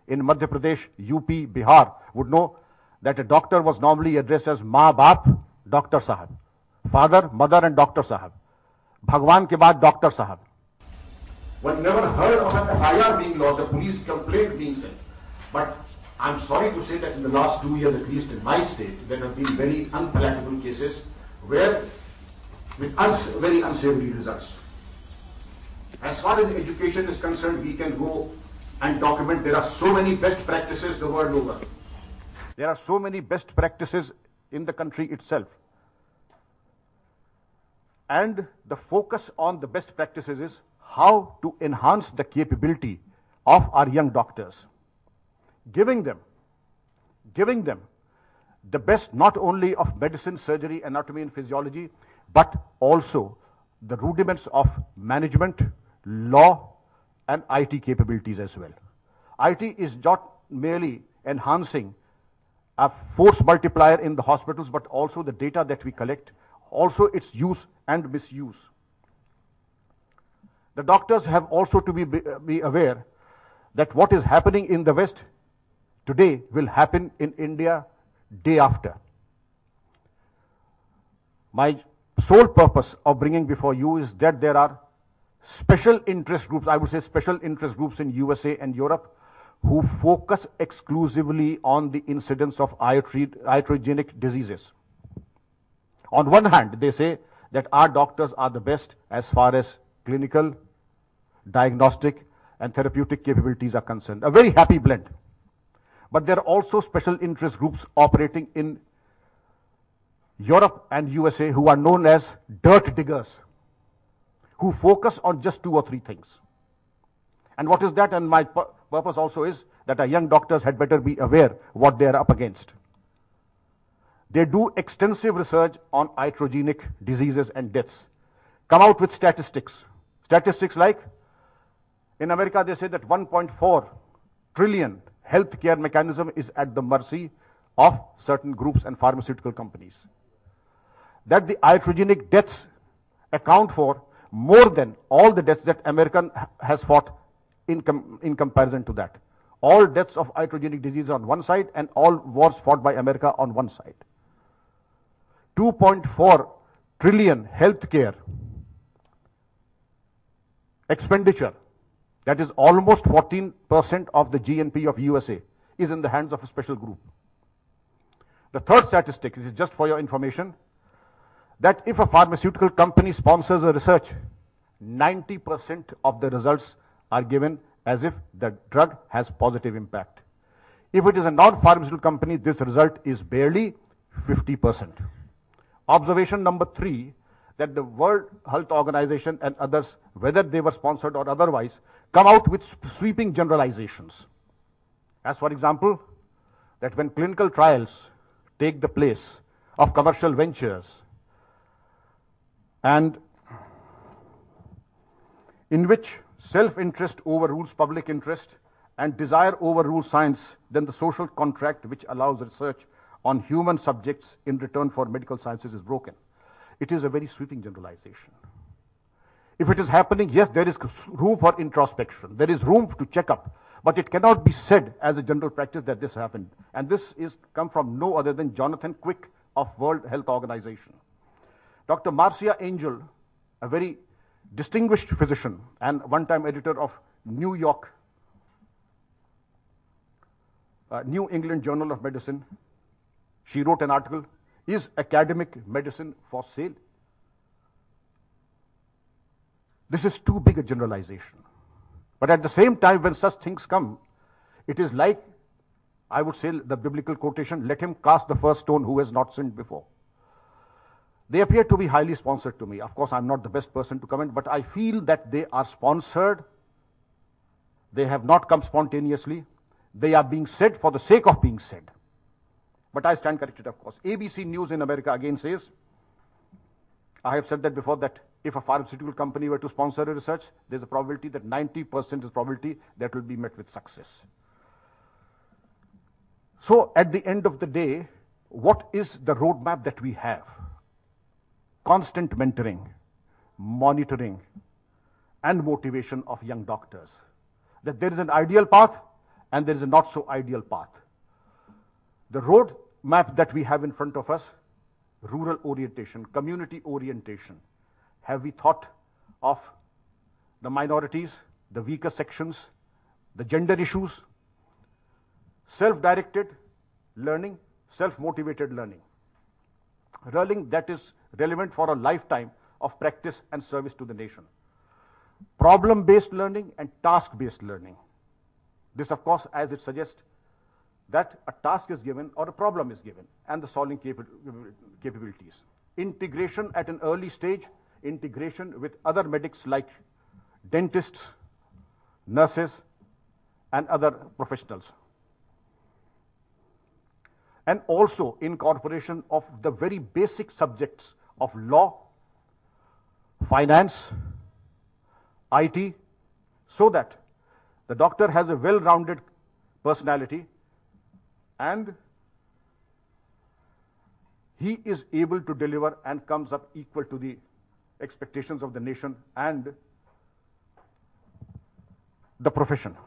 in Madhya Pradesh, UP, Bihar would know that a doctor was normally addressed as Ma Baap, Doctor Sahab. Father, mother and Doctor Sahab. Bhagwan ke baad Doctor Sahab. One never heard of an FIR being lodged, a police complaint being sent. But I'm sorry to say that in the last 2 years, at least in my state, there have been very unpalatable cases where, with very unsavory results. As far as education is concerned, we can go and document there are so many best practices the world over. There are so many best practices in the country itself. And the focus on the best practices is how to enhance the capability of our young doctors, giving them the best not only of medicine, surgery, anatomy and physiology, but also the rudiments of management, law and IT capabilities as well. IT is not merely enhancing a force multiplier in the hospitals, but also the data that we collect, also its use and misuse. The doctors have also to be aware that what is happening in the West today will happen in India day after. My sole purpose of bringing before you is that there are special interest groups, I would say special interest groups in USA and Europe, who focus exclusively on the incidence of iatrogenic diseases. On one hand, they say that our doctors are the best as far as clinical, diagnostic and therapeutic capabilities are concerned. A very happy blend. But there are also special interest groups operating in Europe and USA who are known as dirt diggers, who focus on just 2 or 3 things. And what is that? And my purpose also is that our young doctors had better be aware what they are up against. They do extensive research on iatrogenic diseases and deaths, come out with statistics. Statistics like, in America they say that 1.4 trillion healthcare mechanism is at the mercy of certain groups and pharmaceutical companies. That the iatrogenic deaths account for more than all the deaths that America has fought in comparison to that. All deaths of iatrogenic disease on one side and all wars fought by America on one side. 2.4 trillion healthcare expenditure, that is almost 14% of the GNP of USA, is in the hands of a special group. The third statistic, this is just for your information, that if a pharmaceutical company sponsors a research, 90% of the results are given as if the drug has positive impact. If it is a non-pharmaceutical company, this result is barely 50%. Observation number 3, that the World Health Organization and others, whether they were sponsored or otherwise, come out with sweeping generalizations. As for example, that when clinical trials take the place of commercial ventures and in which self-interest overrules public interest and desire overrules science, then the social contract which allows research on human subjects in return for medical sciences is broken. It is a very sweeping generalization. If it is happening, yes, there is room for introspection. There is room to check up. But it cannot be said as a general practice that this happened. And this is come from no other than Jonathan Quick of World Health Organization. Dr. Marcia Angel, a very distinguished physician and one-time editor of New England Journal of Medicine, she wrote an article, "Is Academic Medicine for Sale?" This is too big a generalization. But at the same time, when such things come, it is like, I would say the biblical quotation, let him cast the first stone who has not sinned before. They appear to be highly sponsored to me. Of course, I'm not the best person to comment, but I feel that they are sponsored. They have not come spontaneously. They are being said for the sake of being said. But I stand corrected, of course. ABC News in America again says, I have said that before, that if a pharmaceutical company were to sponsor a research, there's a probability that 90% is probability that will be met with success. So at the end of the day, what is the roadmap that we have? Constant mentoring, monitoring, and motivation of young doctors. That there is an ideal path and there is a not so ideal path. The road map that we have in front of us, rural orientation, community orientation. Have we thought of the minorities, the weaker sections, the gender issues? Self-directed learning, self-motivated learning. Learning that is relevant for a lifetime of practice and service to the nation. Problem-based learning and task-based learning. This, of course, as it suggests, that a task is given or a problem is given and the solving capabilities. Integration at an early stage, integration with other medics like dentists, nurses, and other professionals. And also incorporation of the very basic subjects of law, finance, IT, so that the doctor has a well-rounded personality and he is able to deliver and comes up equal to the expectations of the nation and the profession.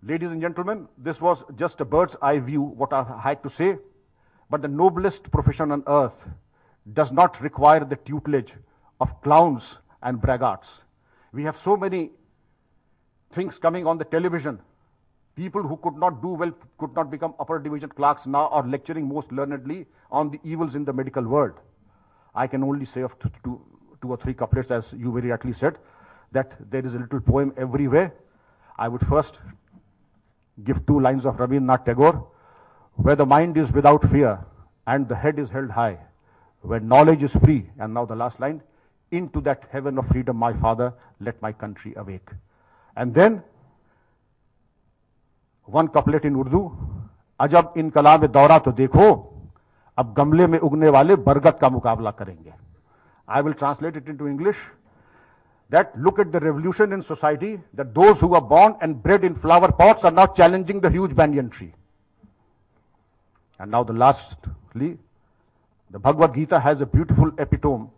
Ladies and gentlemen, this was just a bird's eye view, what I had to say, but the noblest profession on earth does not require the tutelage of clowns and braggarts. We have so many things coming on the television. People who could not do well, could not become upper division clerks now are lecturing most learnedly on the evils in the medical world. I can only say of two or three couplets, as you very rightly said, that there is a little poem everywhere. I would first give 2 lines of Rabindranath Tagore, where the mind is without fear and the head is held high, where knowledge is free, and now the last line, into that heaven of freedom, my father, let my country awake. And then one couplet in Urdu, अजब इनकला में दौरा तो देखो, अब गमले में उगने वाले बरगद का मुकाबला करेंगे. I will translate it into English, that look at the revolution in society, that those who are born and bred in flower pots are now challenging the huge banyan tree. And now the lastly, the Bhagavad Gita has a beautiful epitome